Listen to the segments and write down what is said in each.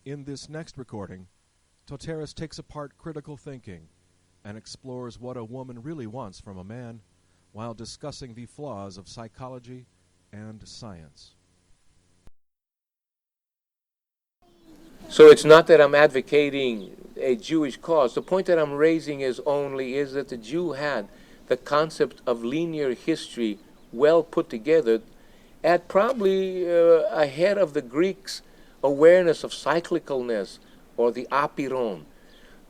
In this next recording, Toteras takes apart critical thinking and explores what a woman really wants from a man while discussing the flaws of psychology and science. So it's not that I'm advocating a Jewish cause. The point that I'm raising is that the Jew had the concept of linear history well put together, at probably ahead of the Greeks' awareness of cyclicalness, or the apiron,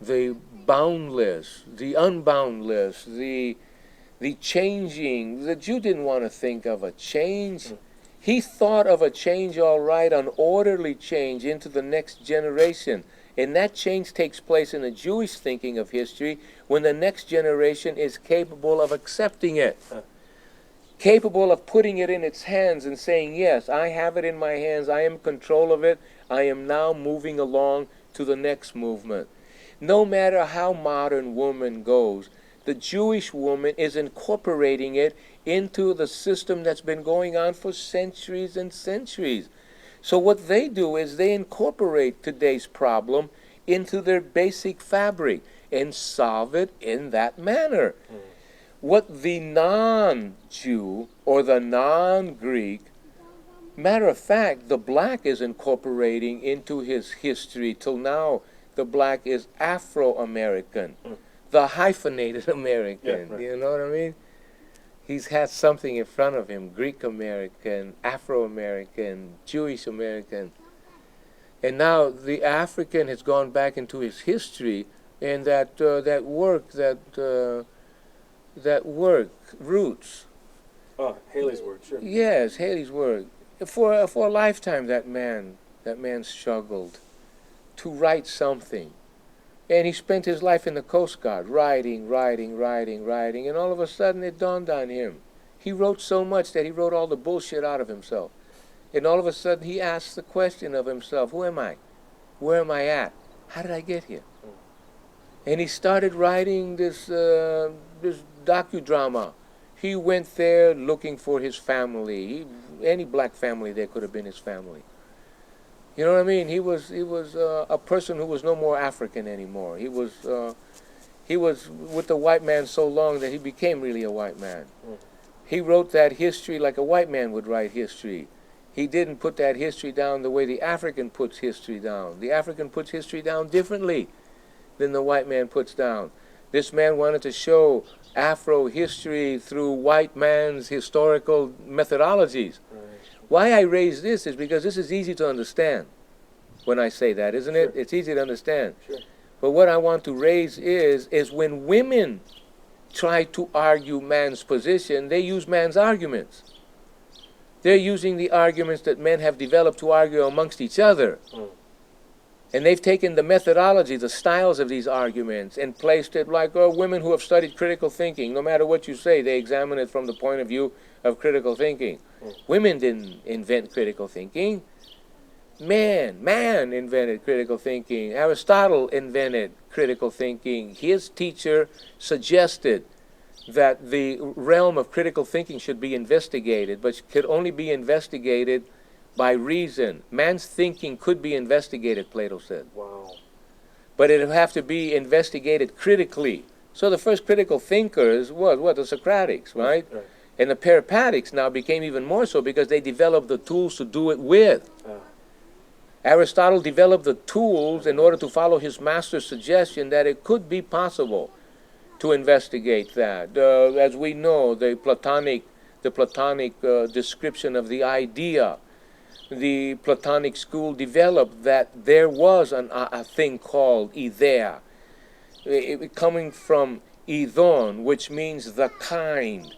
the boundless, the unboundless, the changing. The Jew didn't want to think of a change. He thought of a change, all right, an orderly change into the next generation. And that change takes place in the Jewish thinking of history when the next generation is capable of accepting it, capable of putting it in its hands and saying, yes, I have it in my hands, I am in control of it, I am now moving along to the next movement. No matter how modern woman goes, the Jewish woman is incorporating it into the system that's been going on for centuries and centuries. So what they do is they incorporate today's problem into their basic fabric and solve it in that manner. What the non-Jew or the non-Greek, matter of fact, the black is incorporating into his history till now. The black is Afro-American, the hyphenated American. Yeah, right. You know what I mean? He's had something in front of him: Greek-American, Afro-American, Jewish-American. And now the African has gone back into his history, and that work, roots. Oh, Haley's work, sure. Yes, Haley's work. For a lifetime, that man struggled to write something. And he spent his life in the Coast Guard, writing, and all of a sudden it dawned on him. He wrote so much that he wrote all the bullshit out of himself. And all of a sudden he asked the question of himself, who am I? Where am I at? How did I get here? And he started writing this docudrama. He went there looking for his family. Any black family there could have been his family. You know what I mean? He was a person who was no more African anymore. He was with the white man so long that he became really a white man. He wrote that history like a white man would write history. He didn't put that history down the way the African puts history down. The African puts history down differently than the white man puts down. This man wanted to show Afro history through white man's historical methodologies. Why I raise this is because this is easy to understand when I say that, isn't it? Sure. It's easy to understand. Sure. But what I want to raise is when women try to argue man's position, they use man's arguments. They're using the arguments that men have developed to argue amongst each other. And they've taken the methodology, the styles of these arguments, and placed it like women who have studied critical thinking. No matter what you say, they examine it from the point of view of critical thinking. Women didn't invent critical thinking. Man invented critical thinking. Aristotle invented critical thinking. His teacher suggested that the realm of critical thinking should be investigated, but could only be investigated by reason. Man's thinking could be investigated, Plato said. Wow. But it would have to be investigated critically. So the first critical thinkers was what? The Socratics, right? Right. And the Peripatics now became even more so because they developed the tools to do it with. Aristotle developed the tools in order to follow his master's suggestion that it could be possible to investigate that. As we know, the Platonic description of the idea, the Platonic school developed that there was a thing called idea, coming from idon, which means the kind.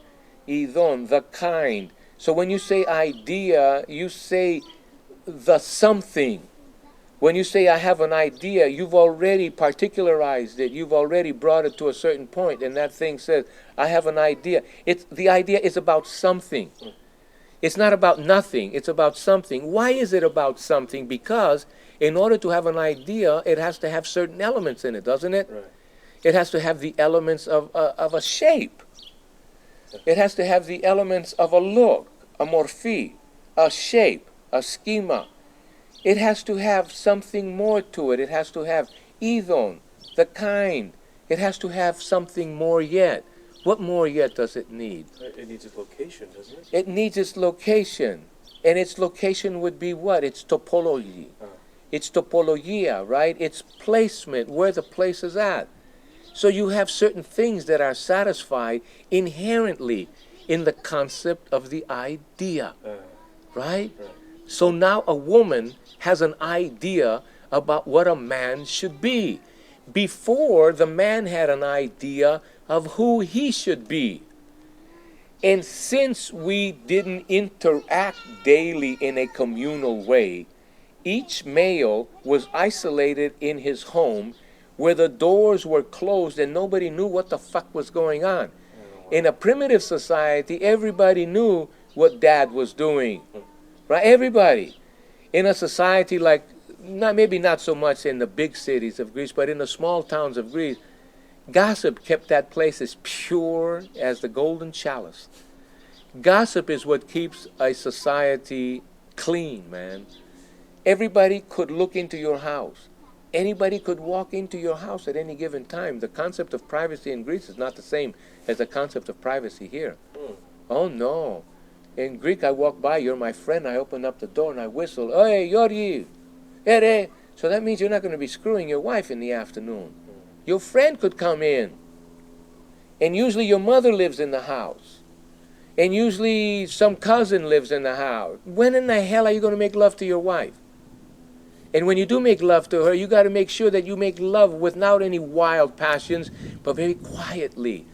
Idon, the kind. So when you say idea, you say the something. When you say I have an idea, you've already particularized it. You've already brought it to a certain point, and that thing says, I have an idea. The idea is about something. It's not about nothing. It's about something. Why is it about something? Because in order to have an idea, it has to have certain elements in it, doesn't it? Right. It has to have the elements of a shape. It has to have the elements of a look, a morphe, a shape, a schema. It has to have something more to it. It has to have idon, the kind. It has to have something more yet. What more yet does it need? It needs its location, doesn't it? It needs its location. And its location would be what? Its topology. Its topologia, right? Its placement, where the place is at. So you have certain things that are satisfied inherently in the concept of the idea, right? So now a woman has an idea about what a man should be. Before, the man had an idea of who he should be. And since we didn't interact daily in a communal way, each male was isolated in his home where the doors were closed and nobody knew what the fuck was going on. In a primitive society, everybody knew what dad was doing, right? Everybody. In a society like, maybe not so much in the big cities of Greece, but in the small towns of Greece, gossip kept that place as pure as the golden chalice. Gossip is what keeps a society clean, man. Everybody could look into your house. Anybody could walk into your house at any given time. The concept of privacy in Greece is not the same as the concept of privacy here. Oh, no. In Greek, I walk by, you're my friend, I open up the door and I whistle, "Hey, Yorgi, ere." So that means you're not going to be screwing your wife in the afternoon. Your friend could come in. And usually your mother lives in the house. And usually some cousin lives in the house. When in the hell are you going to make love to your wife? And when you do make love to her, you got to make sure that you make love without any wild passions, but very quietly.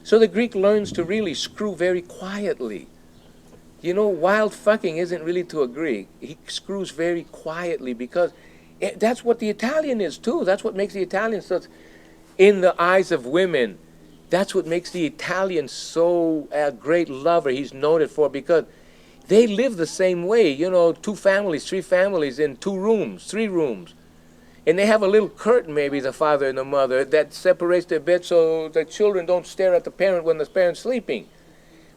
So the Greek learns to really screw very quietly. You know, wild fucking isn't really to a Greek. He screws very quietly because that's what the Italian is too. That's what makes the Italian such, in the eyes of women, that's what makes the Italian so a great lover. He's noted for because they live the same way. You know, 2 families, 3 families in 2 rooms, 3 rooms. And they have a little curtain, maybe, the father and the mother, that separates their bed so the children don't stare at the parent when the parent's sleeping.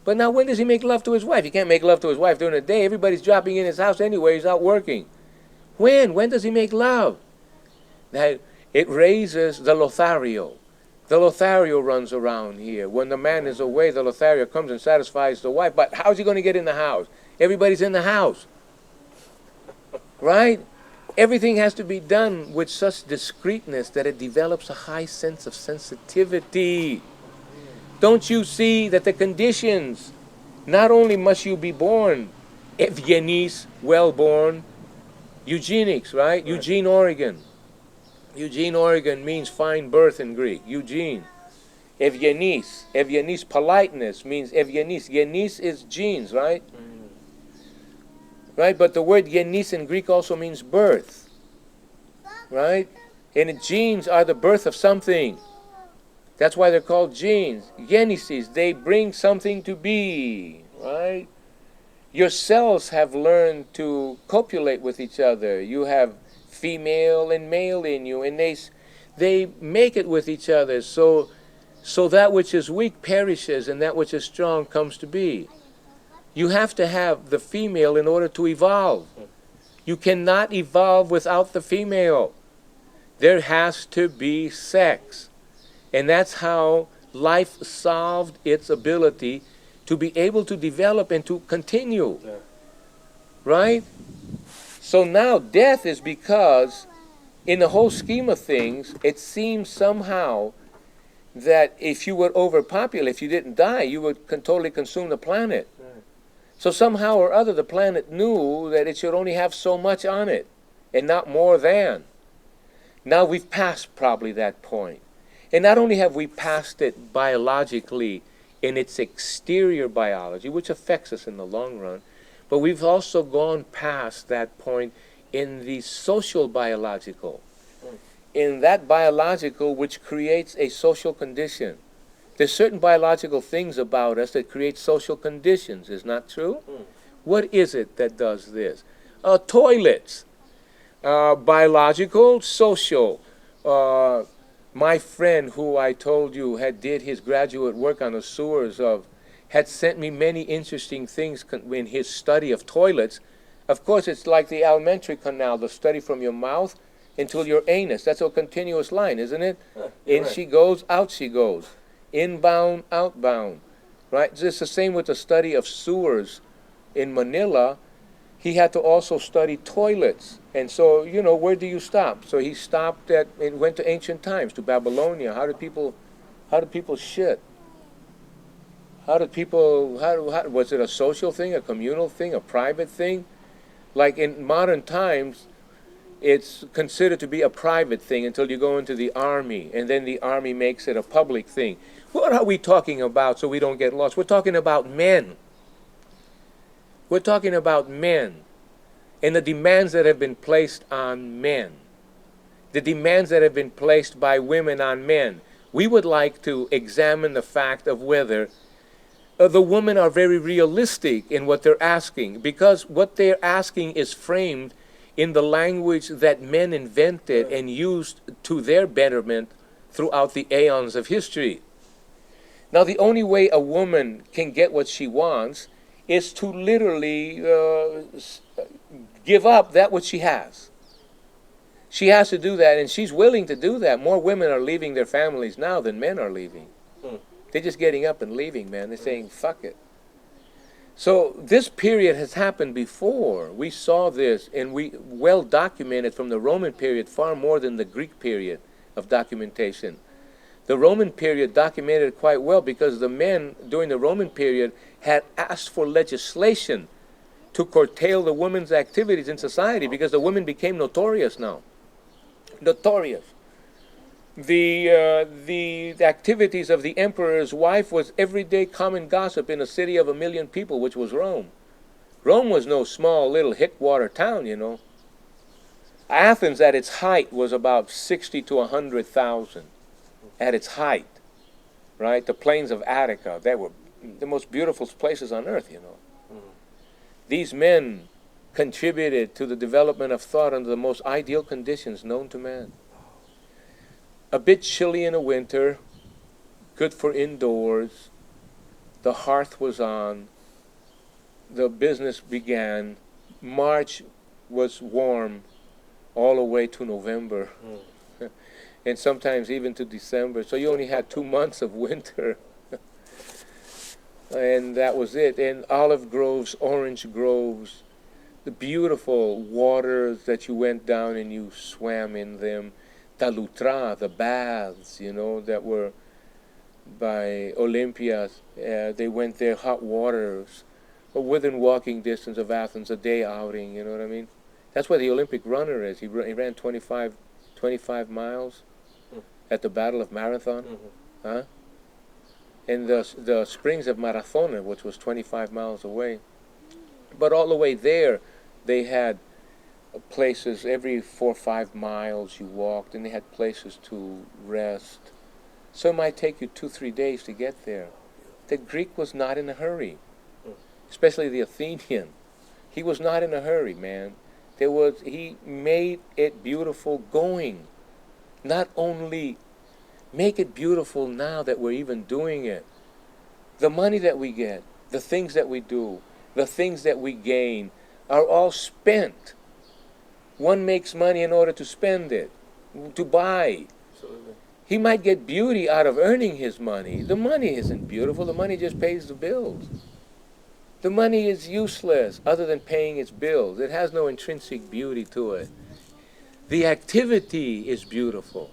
But now when does he make love to his wife? He can't make love to his wife during the day. Everybody's dropping in his house anyway. He's out working. When? When does he make love? That it raises the Lothario. The Lothario runs around here. When the man is away, the Lothario comes and satisfies the wife. But how's he going to get in the house? Everybody's in the house. Right? Everything has to be done with such discreetness that it develops a high sense of sensitivity. Don't you see that the conditions, not only must you be born, Evgenis, well-born, eugenics, right? Eugene, Oregon. Eugene, Oregon means fine birth in Greek. Eugene. Evgenis. Evgenis, politeness, means Evgenis. Genis is genes, right? Right? But the word genis in Greek also means birth. Right? And genes are the birth of something. That's why they're called genes. Genesis, they bring something to be. Right? Your cells have learned to copulate with each other. You have female and male in you, and they make it with each other. So that which is weak perishes, and that which is strong comes to be. You have to have the female in order to evolve. You cannot evolve without the female. There has to be sex. And that's how life solved its ability to be able to develop and to continue. Right? So now death is because, in the whole scheme of things, it seems somehow that if you were overpopulated, if you didn't die, you would totally consume the planet. So somehow or other, the planet knew that it should only have so much on it, and not more than. Now we've passed probably that point. And not only have we passed it biologically in its exterior biology, which affects us in the long run, but we've also gone past that point in the social biological. In that biological which creates a social condition. There's certain biological things about us that create social conditions, is not true? What is it that does this? Toilets. Biological, social. My friend who I told you did his graduate work on the sewers had sent me many interesting things in his study of toilets. Of course, it's like the alimentary canal, the study from your mouth until your anus. That's a continuous line, isn't it? In right. she goes, out she goes. Inbound, outbound. Right? It's the same with the study of sewers in Manila. He had to also study toilets. And so, where do you stop? So he stopped and went to ancient times, to Babylonia. How did people shit? Was it a social thing, a communal thing, a private thing? Like in modern times, it's considered to be a private thing until you go into the army, and then the army makes it a public thing. What are we talking about so we don't get lost? We're talking about men. We're talking about men and the demands that have been placed on men. The demands that have been placed by women on men. We would like to examine the fact of whether the women are very realistic in what they're asking, because what they're asking is framed in the language that men invented and used to their betterment throughout the aeons of history. Now, the only way a woman can get what she wants is to literally give up that which she has. She has to do that, and she's willing to do that. More women are leaving their families now than men are leaving. They're just getting up and leaving, man. They're saying, fuck it. So this period has happened before. We saw this, and we well documented from the Roman period far more than the Greek period of documentation. The Roman period documented it quite well because the men during the Roman period had asked for legislation to curtail the women's activities in society because the women became notorious now. Notorious. The activities of the emperor's wife was everyday common gossip in a city of 1 million people, which was Rome. Rome was no small little hickwater town, Athens at its height was about 60 to 100,000 at its height, right? The plains of Attica, they were the most beautiful places on earth, These men contributed to the development of thought under the most ideal conditions known to man. A bit chilly in the winter, good for indoors. The hearth was on. The business began. March was warm all the way to November. And sometimes even to December. So you only had 2 months of winter. And that was it. And olive groves, orange groves, the beautiful waters that you went down and you swam in them. Talutra, the baths, that were by Olympia. They went there, hot waters, within walking distance of Athens, a day outing, you know what I mean? That's where the Olympic runner is. He ran 25 miles at the Battle of Marathon. Huh? And the Springs of Marathon, which was 25 miles away. But all the way there, they had places every 4 or 5 miles you walked, and they had places to rest. So it might take you 2-3 days to get there. The Greek was not in a hurry, especially the Athenian. He was not in a hurry, man. He made it beautiful going. Not only make it beautiful now that we're even doing it. The money that we get, the things that we do, the things that we gain are all spent. One makes money in order to spend it, to buy. Absolutely. He might get beauty out of earning his money. The money isn't beautiful. The money just pays the bills. The money is useless other than paying its bills. It has no intrinsic beauty to it. The activity is beautiful.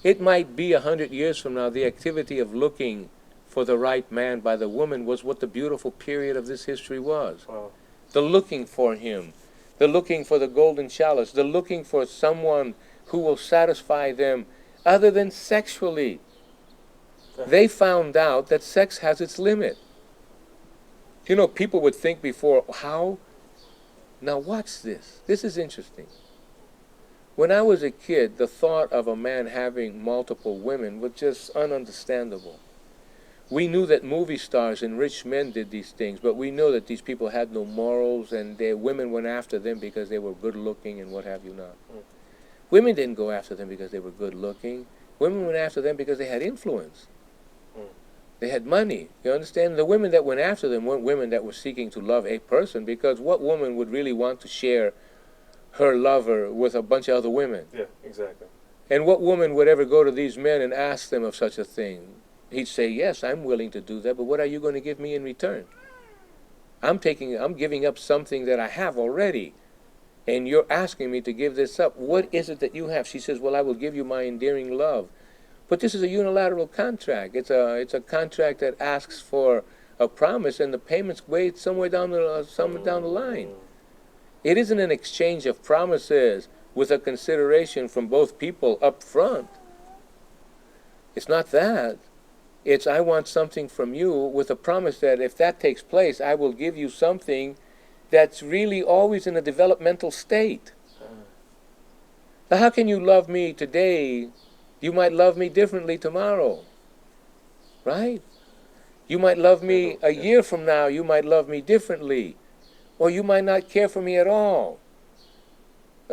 It might be 100 years from now, the activity of looking for the right man by the woman was what the beautiful period of this history was. Wow. The looking for him. The looking for the golden chalice. The looking for someone who will satisfy them other than sexually. They found out that sex has its limit. People would think before, how? Now watch this. This is interesting. When I was a kid, the thought of a man having multiple women was just ununderstandable. We knew that movie stars and rich men did these things, but we knew that these people had no morals, and their women went after them because they were good looking and what have you not. Women didn't go after them because they were good looking. Women went after them because they had influence. They had money. You understand? The women that went after them weren't women that were seeking to love a person, because what woman would really want to share her lover with a bunch of other women? Yeah, exactly. And what woman would ever go to these men and ask them of such a thing? He'd say, yes, I'm willing to do that, but what are you going to give me in return? I'm giving up something that I have already, and you're asking me to give this up. What is it that you have? She says, well, I will give you my endearing love. But this is a unilateral contract. It's a contract that asks for a promise, and the payments wait somewhere down the line. It isn't an exchange of promises with a consideration from both people up front. It's not that. It's, I want something from you with a promise that if that takes place, I will give you something that's really always in a developmental state. Now, how can you love me today? You might love me differently tomorrow, right? You might love me a year from now. You might love me differently. Or you might not care for me at all.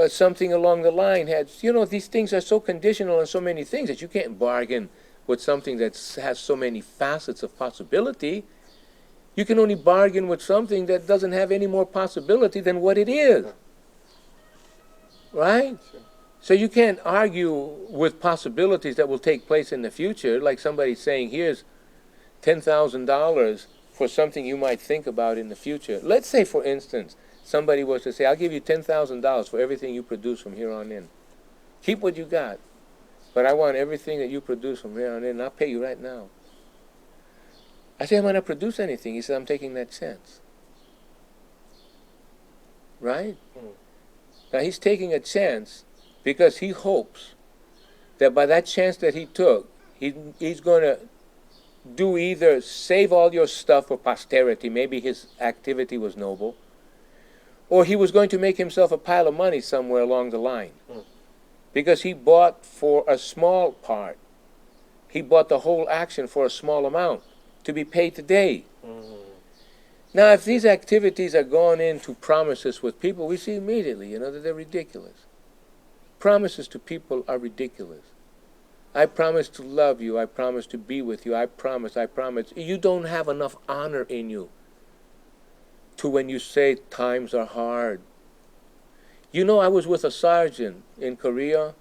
Something along the line has, these things are so conditional on so many things that you can't bargain with something that has so many facets of possibility. You can only bargain with something that doesn't have any more possibility than what it is. Right? Sure. So you can't argue with possibilities that will take place in the future, like somebody saying, here's $10,000 for something you might think about in the future. Let's say, for instance, somebody was to say, I'll give you $10,000 for everything you produce from here on in. Keep what you got, but I want everything that you produce from here on in, and I'll pay you right now. I say, I might not produce anything. He said, I'm taking that chance. Right? Now, he's taking a chance because he hopes that by that chance that he took, he's going to do either save all your stuff for posterity, maybe his activity was noble, or he was going to make himself a pile of money somewhere along the line. Because he bought for a small part. He bought the whole action for a small amount to be paid today. Now, if these activities are gone into promises with people, we see immediately, that they're ridiculous. Promises to people are ridiculous. I promise to love you. I promise to be with you. I promise. You don't have enough honor in you to when you say times are hard. I was with a sergeant in Korea,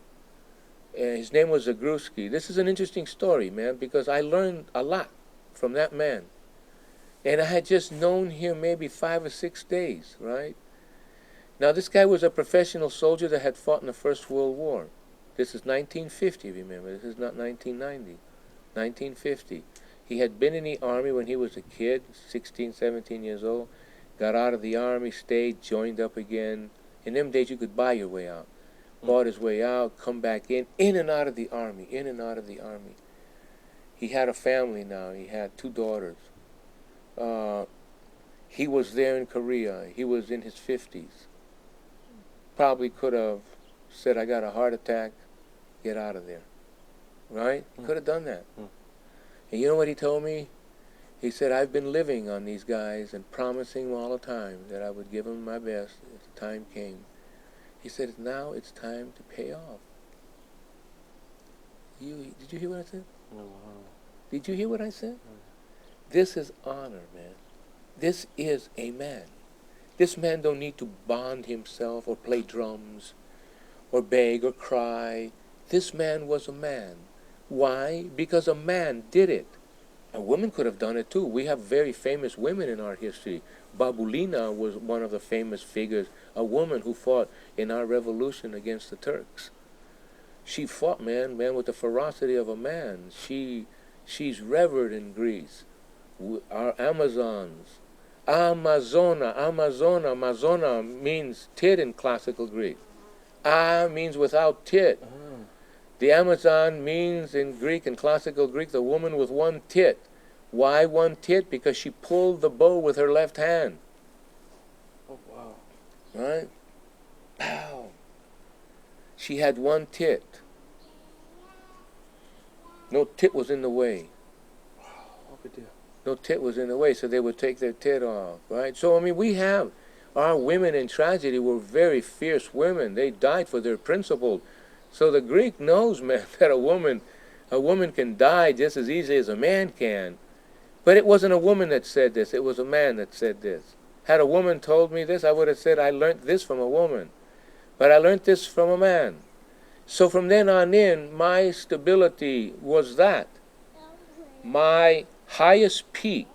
and his name was Zagruski. This is an interesting story, man, because I learned a lot from that man. And I had just known him maybe 5 or 6 days, right? Now, this guy was a professional soldier that had fought in the First World War. This is 1950, remember. This is not 1990. 1950. He had been in the Army when he was a kid, 16, 17 years old. Got out of the Army, stayed, joined up again. In them days, you could buy your way out. Bought his way out, come back in and out of the Army, in and out of the Army. He had a family now. He had 2 daughters. He was there in Korea. He was in his 50s. Probably could have said, I got a heart attack, get out of there. Right? He could have done that. And you know what he told me? He said, I've been living on these guys and promising them all the time that I would give them my best if the time came. He said, now it's time to pay off. Did you hear what I said? No. Did you hear what I said? This is honor, man. This is a man. This man don't need to bond himself or play drums or beg or cry. This man was a man. Why? Because a man did it. A woman could have done it too. We have very famous women in our history. Babulina was one of the famous figures, a woman who fought in our revolution against the Turks. She fought, man, with the ferocity of a man. She's revered in Greece. Our Amazons. Amazona means tit in classical Greek. Means without tit. The Amazon means in Greek, in classical Greek, the woman with one tit. Why one tit? Because she pulled the bow with her left hand. Oh, wow. Right? Pow. She had one tit. No tit was in the way. Wow, good deal. No tit was in the way, so they would take their tit off, right? So, we have, our women in tragedy were very fierce women. They died for their principle. So the Greek knows, man, that a woman can die just as easily as a man can. But it wasn't a woman that said this. It was a man that said this. Had a woman told me this, I would have said, I learned this from a woman. But I learned this from a man. So from then on in, my stability was that. My highest peak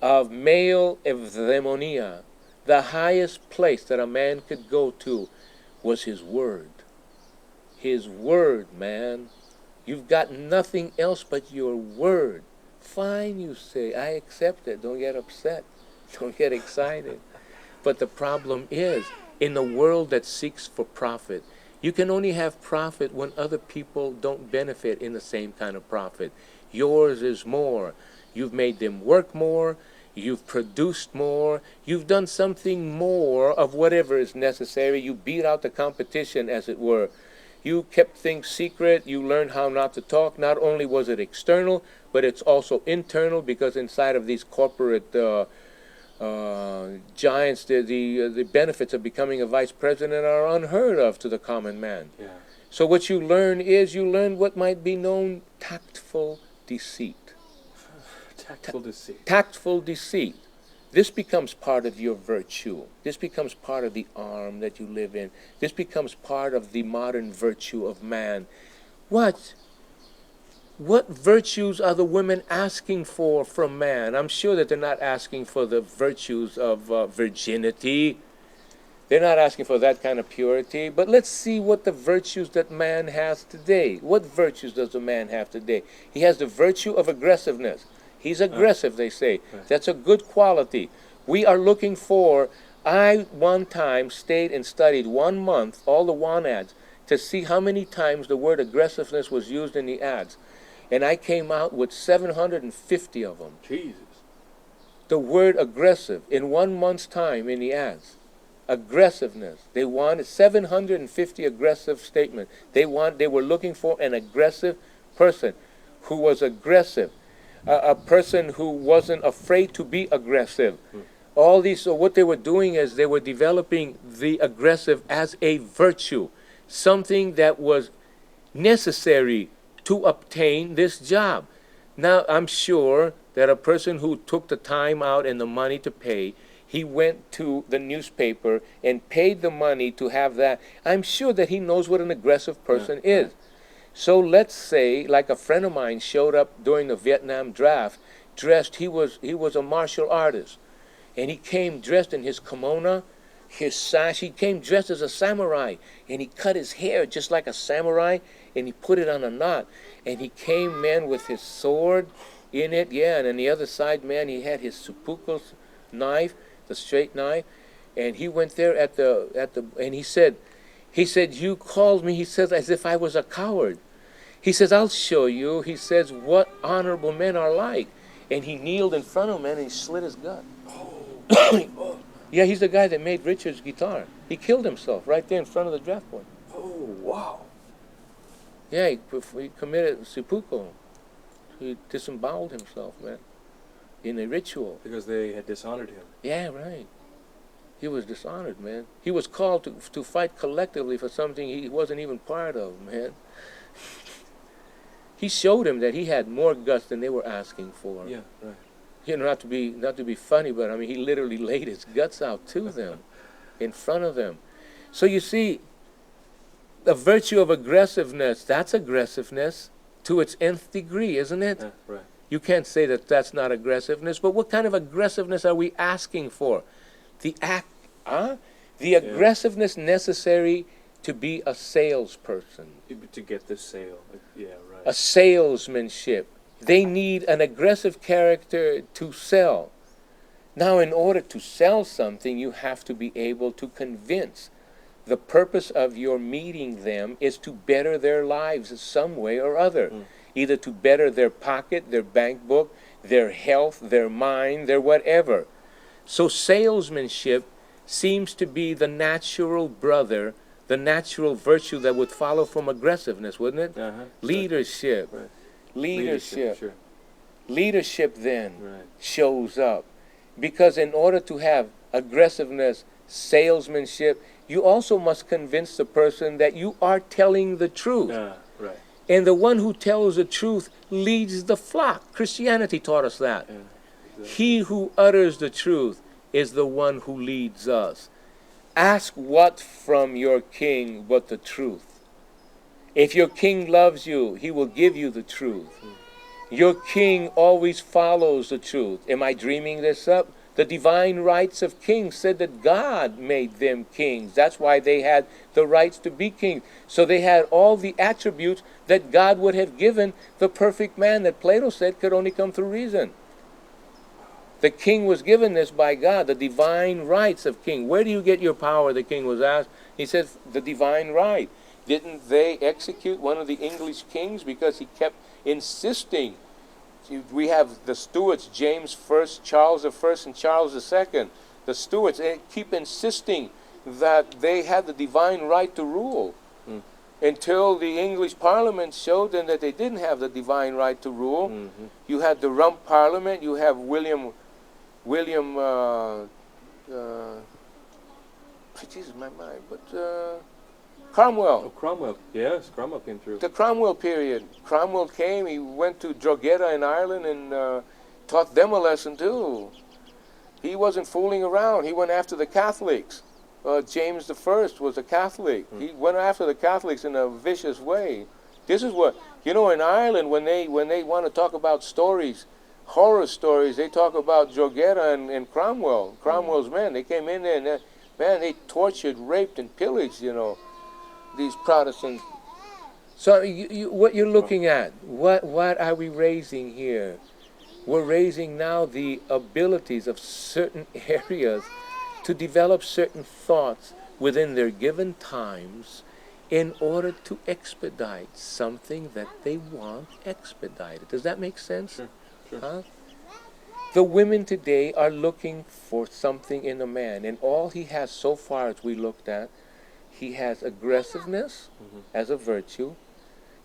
of male eudaimonia, the highest place that a man could go to, was his word. His word, man. You've got nothing else but your word. Fine, you say. I accept it. Don't get upset. Don't get excited. But the problem is, in the world that seeks for profit, you can only have profit when other people don't benefit in the same kind of profit. Yours is more. You've made them work more. You've produced more. You've done something more of whatever is necessary. You beat out the competition, as it were. You kept things secret. You learned how not to talk. Not only was it external, but it's also internal, because inside of these corporate giants, the benefits of becoming a vice president are unheard of to the common man. Yeah. So what you learn is, you learn what might be known tactful deceit. Tactful deceit. Tactful deceit. This becomes part of your virtue. This becomes part of the arm that you live in. This becomes part of the modern virtue of man. What virtues are the women asking for from man? I'm sure that they're not asking for the virtues of virginity. They're not asking for that kind of purity. But let's see what the virtues that man has today. What virtues does a man have today? He has the virtue of aggressiveness. He's aggressive, they say. That's a good quality. We are looking for... I one time stayed and studied 1 month, all the WAN ads, to see how many times the word aggressiveness was used in the ads. And I came out with 750 of them. Jesus. The word aggressive in 1 month's time in the ads. Aggressiveness. They wanted 750 aggressive statements. They were looking for an aggressive person who was aggressive. A person who wasn't afraid to be aggressive. All these, so what they were doing is they were developing the aggressive as a virtue, something that was necessary to obtain this job. Now, I'm sure that a person who took the time out and the money to pay, he went to the newspaper and paid the money to have that. I'm sure that he knows what an aggressive person is. So let's say, like a friend of mine showed up during the Vietnam draft, dressed, he was a martial artist. And he came dressed in his kimono, his sash. He came dressed as a samurai. And he cut his hair just like a samurai, and he put it on a knot. And he came, man, with his sword in it, yeah. And on the other side, man, he had his seppuku knife, the straight knife. And he went there and he said, you called me, he says, as if I was a coward. He says, I'll show you, he says, what honorable men are like. And he kneeled in front of him, man, and he slit his gut. Oh. Yeah, he's the guy that made Richard's guitar. He killed himself right there in front of the draft board. Oh, wow. Yeah, he committed seppuku. He disemboweled himself, man, in a ritual. Because they had dishonored him. Yeah, right. He was dishonored, man. He was called to fight collectively for something he wasn't even part of, man. He showed him that he had more guts than they were asking for. Yeah, right. You know, not to be funny, but I mean, he literally laid his guts out to them, in front of them. So you see, the virtue of aggressiveness, that's aggressiveness to its nth degree, isn't it? Yeah, right. You can't say that that's not aggressiveness, but what kind of aggressiveness are we asking for? The aggressiveness necessary to be a salesperson. To get the sale. Yeah, right. A salesmanship. They need an aggressive character to sell. Now, in order to sell something, you have to be able to convince. The purpose of your meeting them is to better their lives in some way or other. Either to better their pocket, their bank book, their health, their mind, their whatever. So salesmanship seems to be the natural brother, the natural virtue that would follow from aggressiveness, wouldn't it? Leadership. Right. Leadership. Sure. Leadership then shows up. Because in order to have aggressiveness, salesmanship, you also must convince the person that you are telling the truth. Right. And the one who tells the truth leads the flock. Christianity taught us that. Yeah, exactly. He who utters the truth is the one who leads us. Ask what from your king but the truth. If your king loves you, he will give you the truth. Your king always follows the truth. Am I dreaming this up? The divine rights of kings said that God made them kings. That's why they had the rights to be kings. So they had all the attributes that God would have given the perfect man that Plato said could only come through reason. The king was given this by God, the divine rights of king. Where do you get your power, the king was asked. He said, the divine right. Didn't they execute one of the English kings because he kept insisting? We have the Stuarts, James I, Charles I, and Charles II. The Stuarts keep insisting that they had the divine right to rule until the English Parliament showed them that they didn't have the divine right to rule. You had the Rump Parliament. You have William. Jesus, my mind, but Cromwell. Oh, Cromwell. Yes, Cromwell came through. The Cromwell period. Cromwell came. He went to Drogheda in Ireland and taught them a lesson too. He wasn't fooling around. He went after the Catholics. James I was a Catholic. He went after the Catholics in a vicious way. This is what, in Ireland, when they want to talk about stories, horror stories, they talk about Drogheda and Cromwell. Cromwell's men. They came in there and they tortured, raped, and pillaged, these Protestants. So what you're looking at, what are we raising here? We're raising now the abilities of certain areas to develop certain thoughts within their given times in order to expedite something that they want expedited. Does that make sense? Sure. Huh? The women today are looking for something in a man, and all he has so far, as we looked at, he has aggressiveness as a virtue.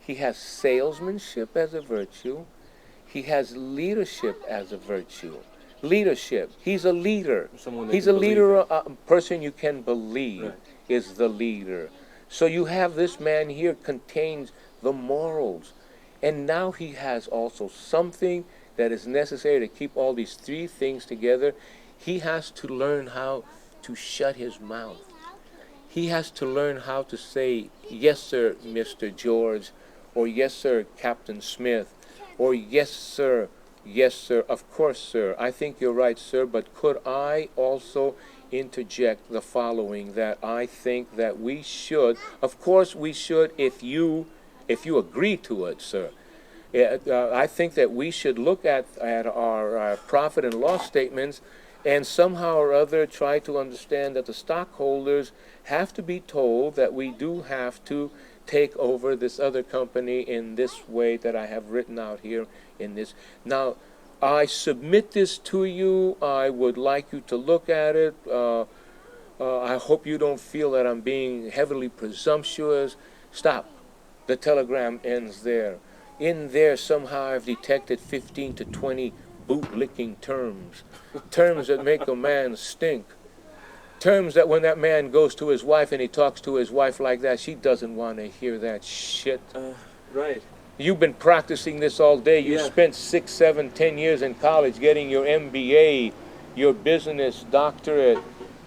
He has salesmanship as a virtue. He has leadership as a virtue. Leadership. He's a leader. He's a leader, a person you can believe is the leader. So you have this man here contains the morals. And now he has also something that is necessary to keep all these three things together. He has to learn how to shut his mouth. He has to learn how to say, yes, sir, Mr. George, or yes, sir, Captain Smith, or yes, sir, of course, sir. I think you're right, sir, but could I also interject the following, that I think that we should, of course we should if you agree to it, sir. I think that we should look at our profit and loss statements and somehow or other try to understand that the stockholders have to be told that we do have to take over this other company in this way that I have written out here in this. Now, I submit this to you. I would like you to look at it. I hope you don't feel that I'm being heavily presumptuous. Stop. The telegram ends there. In there, somehow I've detected 15 to 20 boot-licking terms. Terms that make a man stink. Terms that when that man goes to his wife and he talks to his wife like that, she doesn't want to hear that shit. Right. You've been practicing this all day. You spent 6, 7, 10 years in college getting your MBA, your business doctorate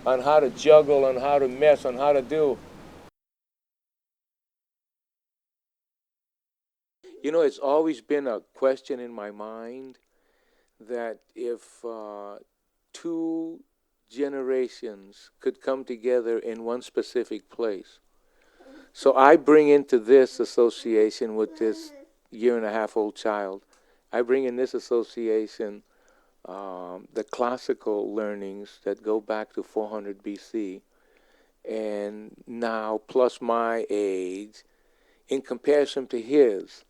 on how to juggle, on how to mess, on how to do. It's always been a question in my mind that if two generations could come together in one specific place. So I bring into this association with this 1.5-year-old child, I bring in this association the classical learnings that go back to 400 BC, and now plus my age in comparison to his.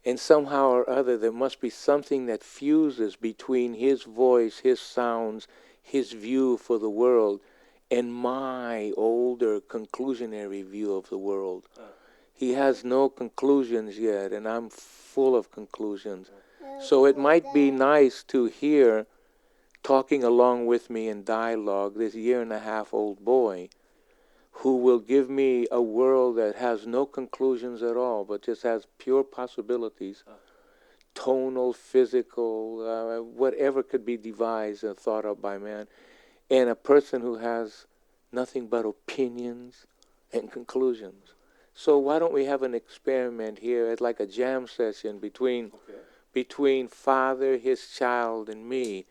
And somehow or other, there must be something that fuses between his voice, his sounds, his view for the world, and my older conclusionary view of the world. He has no conclusions yet, and I'm full of conclusions. So it might be nice to hear, talking along with me in dialogue, this 1.5-year-old boy who will give me a world that has no conclusions at all, but just has pure possibilities, tonal, physical, whatever could be devised and thought up by man, and a person who has nothing but opinions and conclusions. So why don't we have an experiment here? It's like a jam session between Father, his child, and me,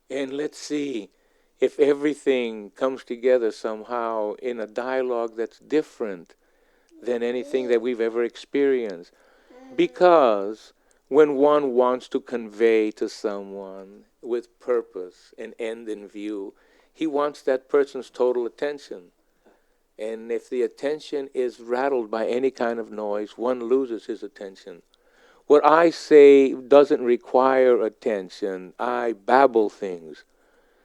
and let's see if everything comes together somehow in a dialogue that's different than anything that we've ever experienced. Because when one wants to convey to someone with purpose and end in view, he wants that person's total attention. And if the attention is rattled by any kind of noise, one loses his attention. What I say doesn't require attention. I babble things.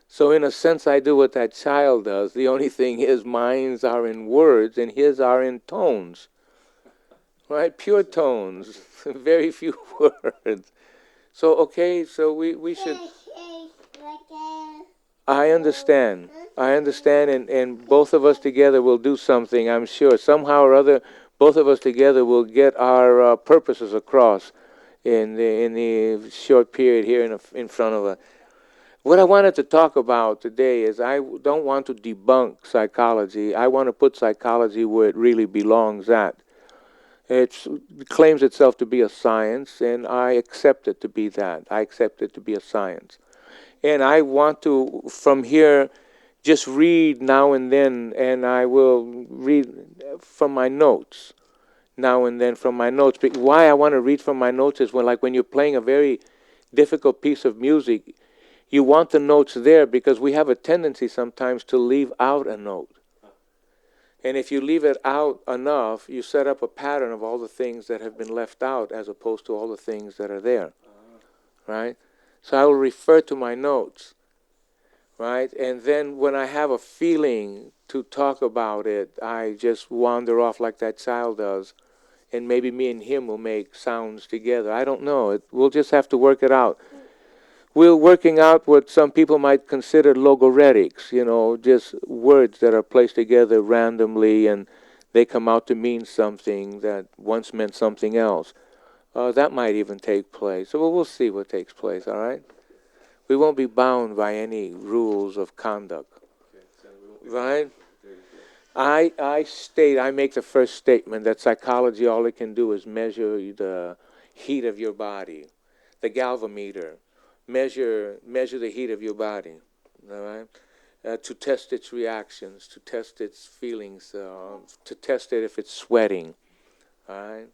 So in a sense, I do what that child does. The only thing is mine's are in words and his are in tones. Right? Pure tones. Very few words. So, okay, so we should... I understand. And both of us together will do something, I'm sure. Somehow or other, both of us together will get our purposes across in the short period here in front of us. What I wanted to talk about today is I don't want to debunk psychology. I want to put psychology where it really belongs at. It claims itself to be a science, and I accept it to be that. I accept it to be a science. And I want to, from here, just read now and then, and I will read from my notes now and then from my notes. But why I want to read from my notes is when you're playing a very difficult piece of music, you want the notes there because we have a tendency sometimes to leave out a note. And if you leave it out enough, you set up a pattern of all the things that have been left out as opposed to all the things that are there. Right? So I will refer to my notes. Right? And then when I have a feeling to talk about it, I just wander off like that child does. And maybe me and him will make sounds together. I don't know. We'll just have to work it out. We're working out what some people might consider logoretics, just words that are placed together randomly and they come out to mean something that once meant something else. That might even take place. So we'll see what takes place, all right? We won't be bound by any rules of conduct, right? I make the first statement that psychology, all it can do is measure the heat of your body, the galvanometer. Measure the heat of your body, all right? To test its reactions, to test its feelings, to test it if it's sweating, all right?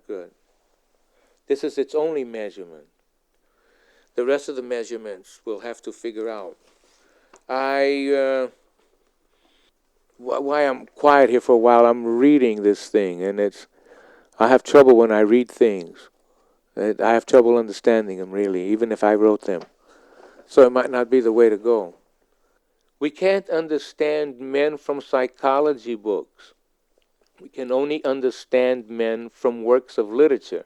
Good. This is its only measurement. The rest of the measurements we'll have to figure out. Why I'm quiet here for a while, I'm reading this thing, and I have trouble when I read things. I have trouble understanding them, really, even if I wrote them. So it might not be the way to go. We can't understand men from psychology books. We can only understand men from works of literature.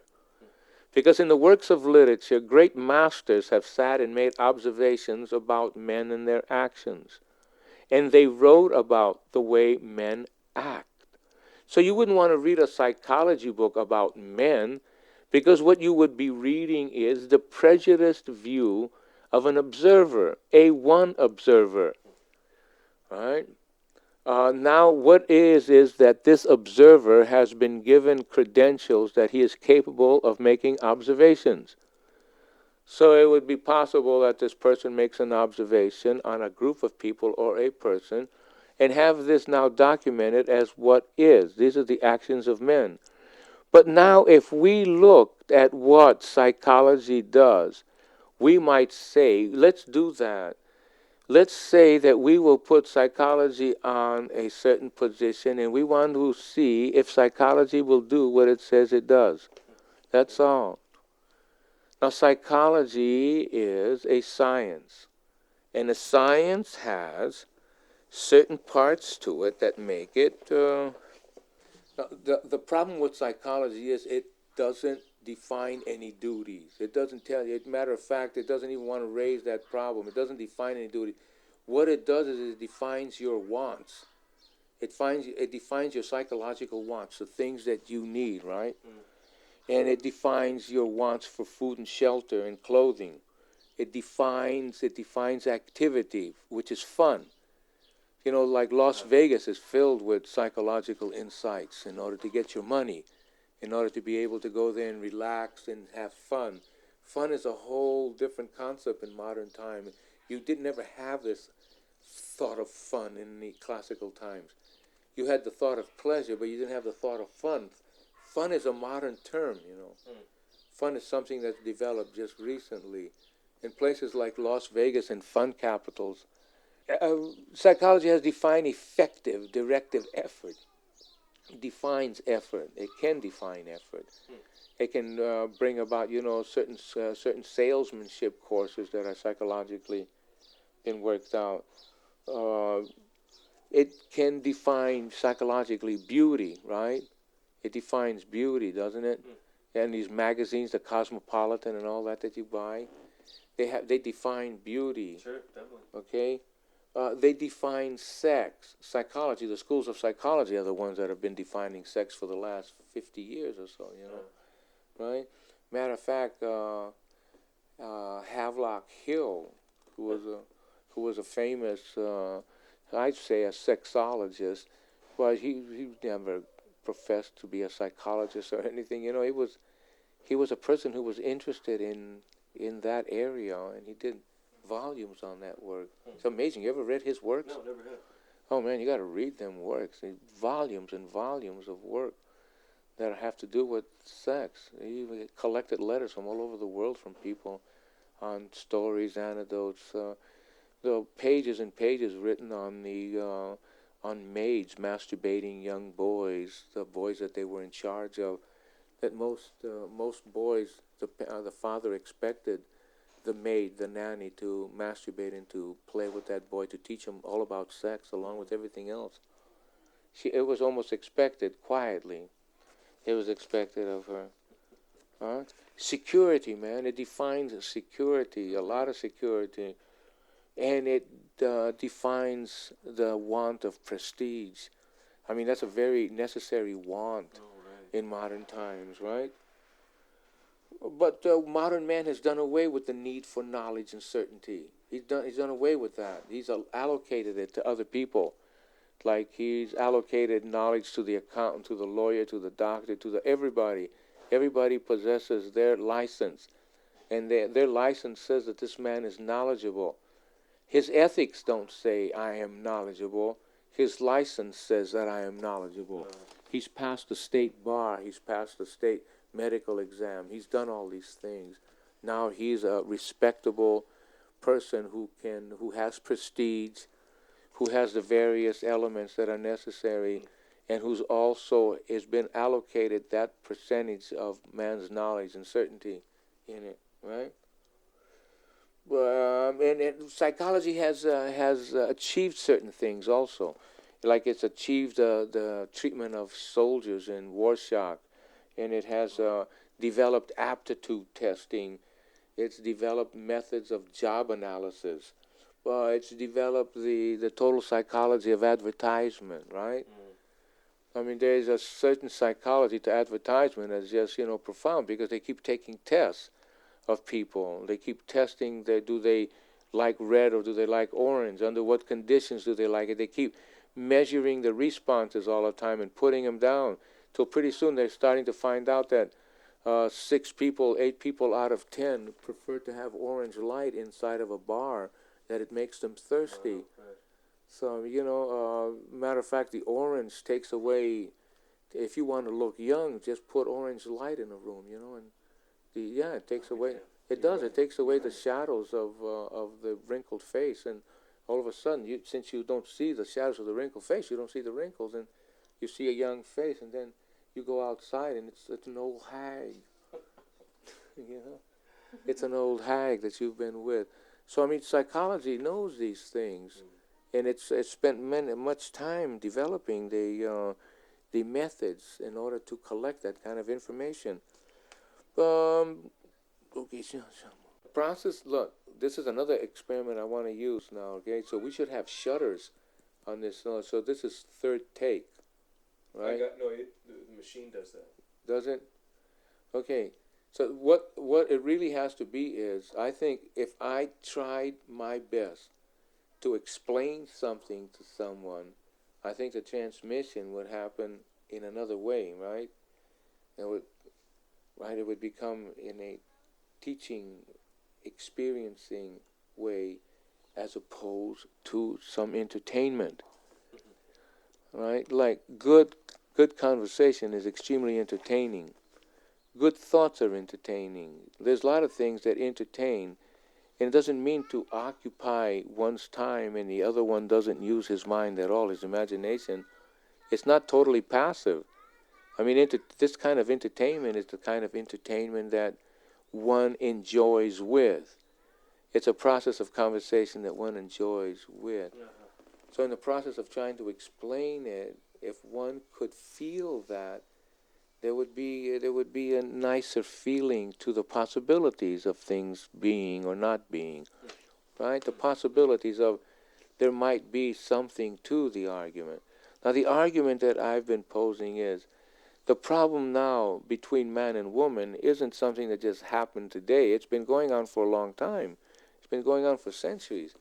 Because in the works of literature, great masters have sat and made observations about men and their actions. And they wrote about the way men act. So you wouldn't want to read a psychology book about men, because what you would be reading is the prejudiced view of an observer, a one observer. Right? Now what is that this observer has been given credentials that he is capable of making observations. So it would be possible that this person makes an observation on a group of people or a person and have this now documented as what is. These are the actions of men. But now if we looked at what psychology does, we might say, let's do that. Let's say that we will put psychology on a certain position and we want to see if psychology will do what it says it does. That's all. Now, psychology is a science, and a science has certain parts to it that make it... The problem with psychology is it doesn't define any duties. It doesn't tell you. As a matter of fact, it doesn't even want to raise that problem. It doesn't define any duty. What it does is it defines your wants. It defines your psychological wants, the things that you need, right? And it defines your wants for food and shelter and clothing. It defines activity, which is fun. You know, like Las Vegas is filled with psychological insights in order to get your money, in order to be able to go there and relax and have fun. Fun is a whole different concept in modern time. You did never have this thought of fun in the classical times. You had the thought of pleasure, but you didn't have the thought of fun. Fun is a modern term, you know. Fun is something that's developed just recently. In places like Las Vegas and fun capitals, psychology has defined effective, directive effort. It defines effort. It can define effort. It can bring about, you know, certain salesmanship courses that are psychologically been worked out. It can define psychologically beauty, right? It defines beauty, doesn't it? And these magazines, the Cosmopolitan and all that you buy, they define beauty. Sure, definitely. Okay, they define sex. Psychology, the schools of psychology are the ones that have been defining sex for the last 50 years or so. You know, right? Matter of fact, Havelock Hill, who was a famous, I'd say, a sexologist, but he never professed to be a psychologist or anything. You know, he was a person who was interested in that area, and he did volumes on that work. It's amazing. You ever read his works? No, never have. Oh man, you got to read them works. Volumes and volumes of work that have to do with sex. He even collected letters from all over the world from people on stories, anecdotes. The pages and pages written on maids masturbating young boys, the boys that they were in charge of. That most boys, the father expected the maid, the nanny, to masturbate and to play with that boy, to teach him all about sex along with everything else. It was almost expected, quietly. It was expected of her. Security, man. It defines security, a lot of security. And it defines the want of prestige. I mean, that's a very necessary want in modern times, right? But modern man has done away with the need for knowledge and certainty. He's done away with that. He's allocated it to other people. Like he's allocated knowledge to the accountant, to the lawyer, to the doctor, to everybody. Everybody possesses their license. And their license says that this man is knowledgeable. His ethics don't say, I am knowledgeable. His license says that I am knowledgeable. He's passed the state bar. He's passed the state medical exam. He's done all these things. Now he's a respectable person who has prestige, who has the various elements that are necessary, and who's also has been allocated that percentage of man's knowledge and certainty in it, right? And psychology has achieved certain things also, like it's achieved the treatment of soldiers in war shock, and it has developed aptitude testing. It's developed methods of job analysis. It's developed the total psychology of advertisement, right? I mean, there's a certain psychology to advertisement that's just, you know, profound, because they keep taking tests of people. They keep testing, do they like red or do they like orange? Under what conditions do they like it? They keep measuring the responses all the time and putting them down. Till pretty soon they're starting to find out that 8 people out of 10 prefer to have orange light inside of a bar, that it makes them thirsty. So, you know, matter of fact, the orange takes away, if you want to look young, just put orange light in a room, you know, and it takes away, it does, it takes away the shadows of the wrinkled face, and all of a sudden, since you don't see the shadows of the wrinkled face, you don't see the wrinkles, and you see a young face, and then you go outside, and it's an old hag, you know, it's an old hag that you've been with. So, I mean, psychology knows these things, and it's spent much time developing the methods in order to collect that kind of information. Okay, process. Look, this is another experiment I want to use now. Okay, so we should have shutters on this. So this is third take, right? The machine does that. Does it? Okay. So what it really has to be is, I think if I tried my best to explain something to someone, I think the transmission would happen in another way, right? It would become in a teaching, experiencing way, as opposed to some entertainment, right? Like good conversation is extremely entertaining. Good thoughts are entertaining. There's a lot of things that entertain, and it doesn't mean to occupy one's time and the other one doesn't use his mind at all, his imagination. It's not totally passive. I mean, this kind of entertainment is the kind of entertainment that one enjoys with. It's a process of conversation that one enjoys with. So in the process of trying to explain it, if one could feel that, there would be a nicer feeling to the possibilities of things being or not being, right? The possibilities of there might be something to the argument. Now, the argument that I've been posing is, the problem now between man and woman isn't something that just happened today. It's been going on for a long time. It's been going on for centuries.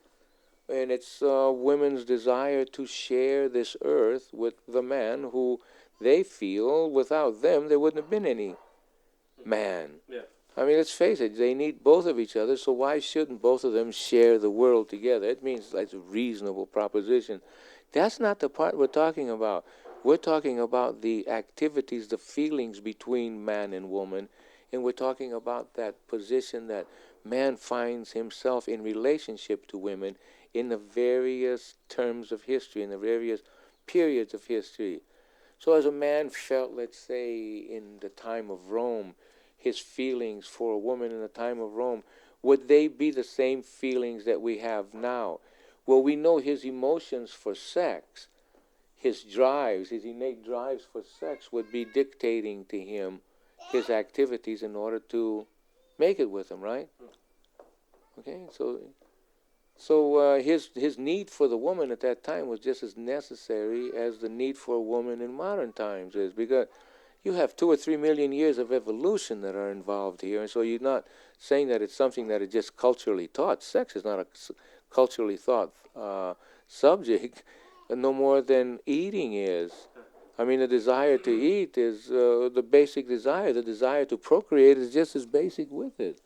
And it's women's desire to share this earth with the man who they feel without them there wouldn't have been any man. Yeah. I mean, let's face it, they need both of each other, so why shouldn't both of them share the world together? It means that's a reasonable proposition. That's not the part we're talking about. We're talking about the activities, the feelings between man and woman, and we're talking about that position that man finds himself in relationship to women in the various terms of history, in the various periods of history. So as a man felt, let's say, in the time of Rome, his feelings for a woman in the time of Rome, would they be the same feelings that we have now? Well, we know his emotions for sex, his drives, his innate drives for sex would be dictating to him his activities in order to make it with him, right? Okay, so his need for the woman at that time was just as necessary as the need for a woman in modern times is, because you have 2 or 3 million years of evolution that are involved here, and so you're not saying that it's something that is just culturally taught. Sex is not a culturally taught subject, no more than eating is. I mean, the desire to eat is the basic desire. The desire to procreate is just as basic with it.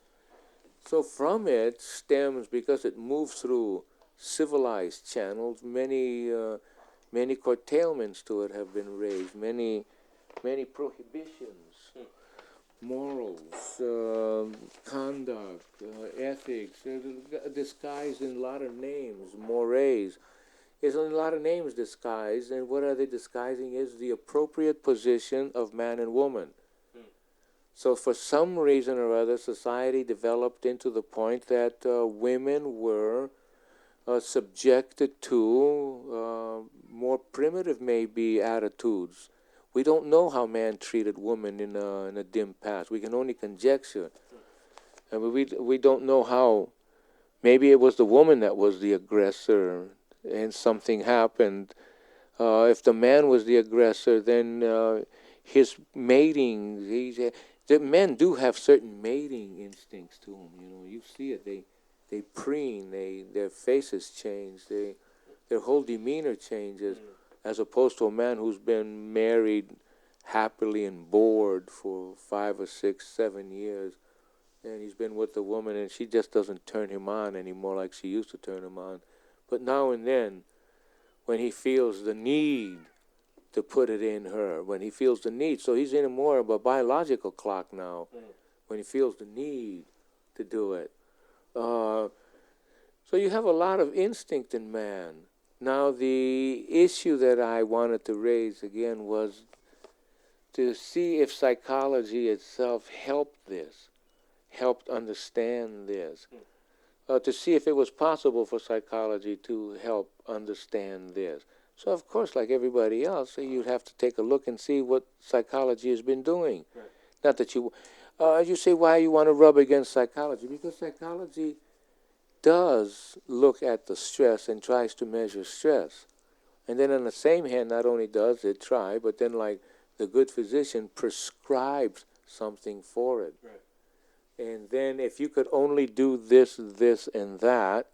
So from it stems, because it moves through civilized channels, many curtailments to it have been raised, many prohibitions, morals, conduct, ethics, disguised in a lot of names, mores. There's a lot of names disguised, and what are they disguising is the appropriate position of man and woman. So for some reason or other, society developed into the point that women were subjected to more primitive, maybe, attitudes. We don't know how man treated women in a dim past. We can only conjecture. And we don't know how. Maybe it was the woman that was the aggressor, and something happened. If the man was the aggressor, then his mating, the men do have certain mating instincts to them. You know, you see it. They preen. Their faces change. Their whole demeanor changes, as opposed to a man who's been married happily and bored for 5 or 6, 7 years, and he's been with a woman and she just doesn't turn him on anymore like she used to turn him on. But now and then, when he feels the need to put it in her, when he feels the need, so he's in more of a biological clock now, when he feels the need to do it. So you have a lot of instinct in man. Now the issue that I wanted to raise again was to see if psychology itself helped understand this. To see if it was possible for psychology to help understand this. So, of course, like everybody else, you'd have to take a look and see what psychology has been doing. Right. Not that you say, why you want to rub against psychology? Because psychology does look at the stress and tries to measure stress. And then on the same hand, not only does it try, but then like the good physician prescribes something for it. Right. And then if you could only do this, this, and that,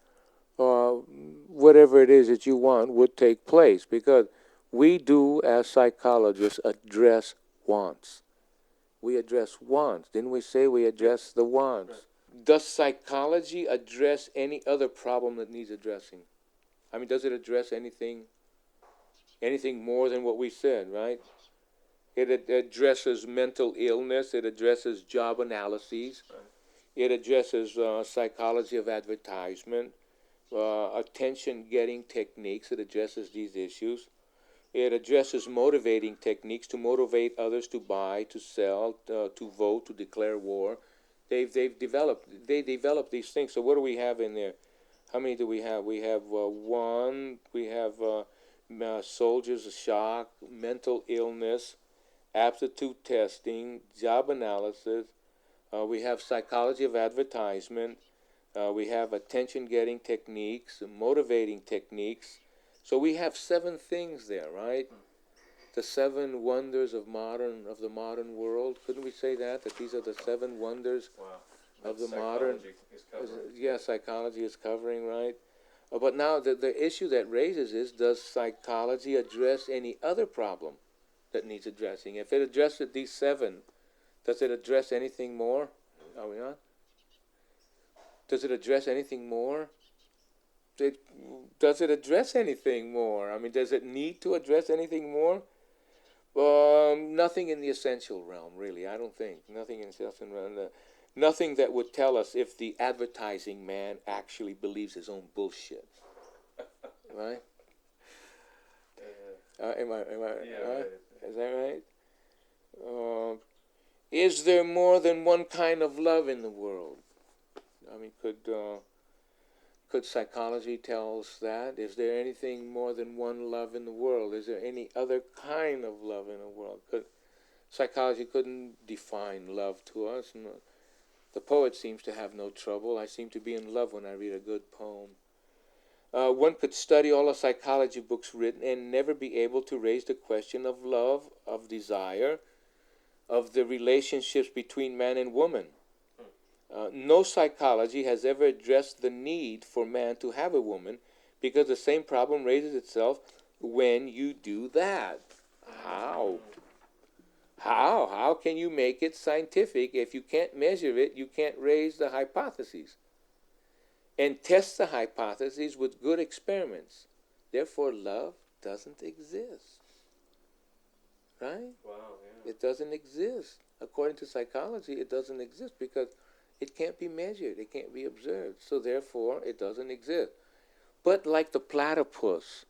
whatever it is that you want would take place. Because we do, as psychologists, address wants. We address wants. Didn't we say we address the wants? Right. Does psychology address any other problem that needs addressing? I mean, does it address anything more than what we said, right? It addresses mental illness. It addresses job analyses. Right. It addresses psychology of advertisement, attention-getting techniques. It addresses these issues. It addresses motivating techniques to motivate others to buy, to sell, to vote, to declare war. They developed these things. So what do we have in there? How many do we have? We have one. We have soldiers of shock, mental illness, aptitude testing, job analysis. We have psychology of advertisement. We have attention-getting techniques, motivating techniques. So we have 7 things there, right? The 7 wonders of the modern world. Couldn't we say that these are the 7 wonders of the modern? Yeah, psychology is covering, right? But now the issue that raises is, does psychology address any other problem that needs addressing? If it addresses these 7, does it address anything more? Are we on? Does it address anything more? Does it address anything more? I mean, does it need to address anything more? Nothing in the essential realm, really. I don't think. Nothing in the essential realm. Nothing that would tell us if the advertising man actually believes his own bullshit. Right? Am I? Yeah, right. Is that right? Is there more than one kind of love in the world? I mean, could psychology tell us that? Is there anything more than one love in the world? Is there any other kind of love in the world? Psychology couldn't define love to us. No. The poet seems to have no trouble. I seem to be in love when I read a good poem. One could study all the psychology books written and never be able to raise the question of love, of desire, of the relationships between man and woman. No psychology has ever addressed the need for man to have a woman, because the same problem raises itself when you do that. How? How can you make it scientific if you can't measure it, you can't raise the hypotheses and test the hypotheses with good experiments? Therefore, love doesn't exist. Right? Wow, yeah. It doesn't exist. According to psychology, it doesn't exist because it can't be measured. It can't be observed. So therefore, it doesn't exist. But like the platypus,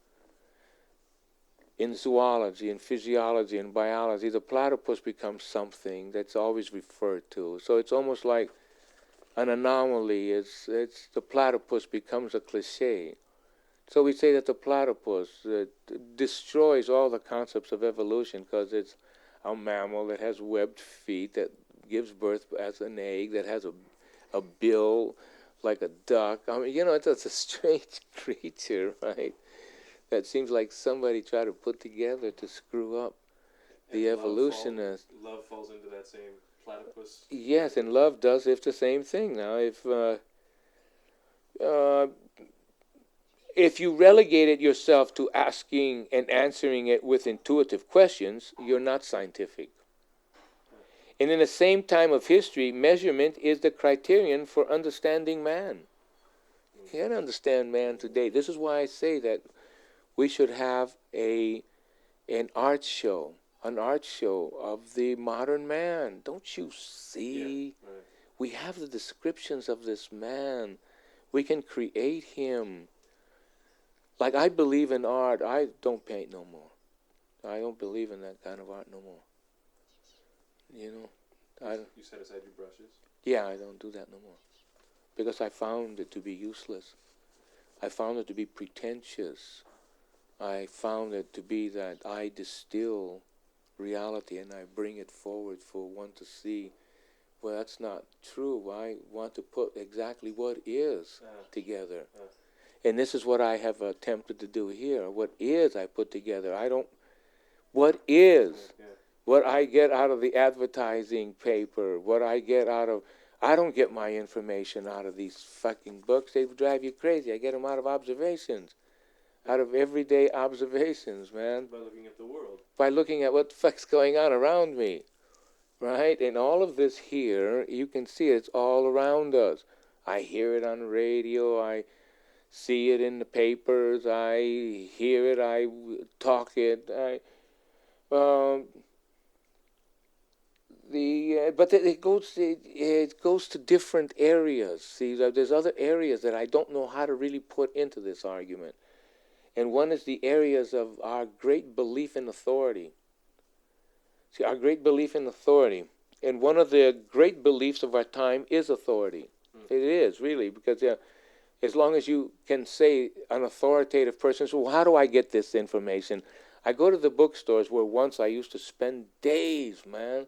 in zoology, in physiology, in biology, the platypus becomes something that's always referred to. So it's almost like an anomaly. It's the platypus becomes a cliche. So we say that the platypus destroys all the concepts of evolution because it's a mammal that has webbed feet, that gives birth as an egg, that has a bill like a duck. I mean, it's a strange creature, right? That seems like somebody tried to put together to screw up the evolutionists. Love falls into that same platypus. Yes, and love does the same thing. Now, if you relegated yourself to asking and answering it with intuitive questions, you're not scientific. And in the same time of history, measurement is the criterion for understanding man. You can't understand man today. This is why I say that we should have an art show of the modern man. Don't you see? Yeah, right. We have the descriptions of this man. We can create him. Like, I believe in art. I don't paint no more. I don't believe in that kind of art no more. You set aside your brushes? Yeah, I don't do that no more. Because I found it to be useless. I found it to be pretentious. I found it to be that I distill reality and I bring it forward for one to see. Well, that's not true. I want to put exactly what is together. And this is what I have attempted to do here. What is I put together. What is what I get out of the advertising paper, what I get out of, I don't get my information out of these fucking books. They drive you crazy. I get them out of observations, out of everyday observations, man. By looking at the world. By looking at what the fuck's going on around me, right? And all of this here, you can see it's all around us. I hear it on the radio. I see it in the papers. I hear it. I talk it. But it goes to different areas. See, there's other areas that I don't know how to really put into this argument. And one is the areas of our great belief in authority. See, our great belief in authority. And one of the great beliefs of our time is authority. It is, really, because as long as you can say an authoritative person, so how do I get this information? I go to the bookstores where once I used to spend days, man.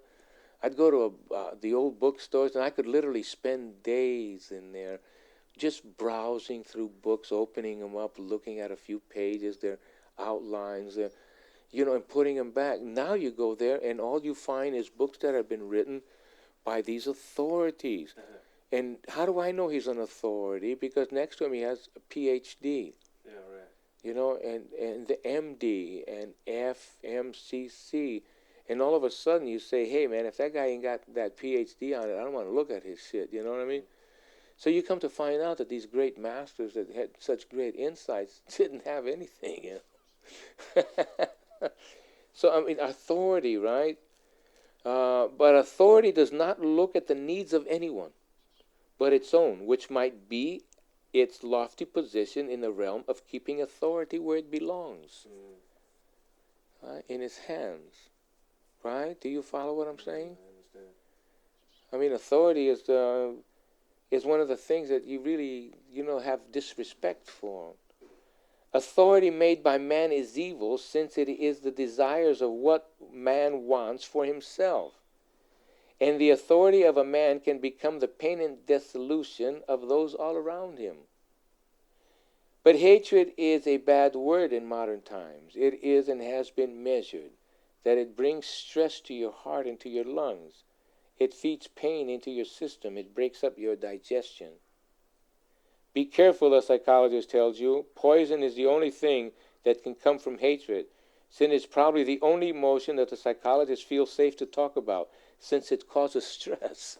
I'd go to the old bookstores and I could literally spend days in there just browsing through books, opening them up, looking at a few pages, their outlines, and putting them back. Now you go there and all you find is books that have been written by these authorities. And how do I know he's an authority? Because next to him he has a PhD. Yeah, right. And the MD and FMCC. And all of a sudden you say, hey, man, if that guy ain't got that PhD on it, I don't want to look at his shit. You know what I mean? So you come to find out that these great masters that had such great insights didn't have anything. So, I mean, authority, right? But authority does not look at the needs of anyone, but its own, which might be its lofty position in the realm of keeping authority where it belongs, in its hands. Right? Do you follow what I'm saying? I understand. I mean, authority is one of the things that you really, have disrespect for. Authority made by man is evil, since it is the desires of what man wants for himself. And the authority of a man can become the pain and dissolution of those all around him. But hatred is a bad word in modern times. It is and has been measured, that it brings stress to your heart and to your lungs. It feeds pain into your system. It breaks up your digestion. Be careful, a psychologist tells you. Poison is the only thing that can come from hatred, since it's probably the only emotion that the psychologist feels safe to talk about, since it causes stress.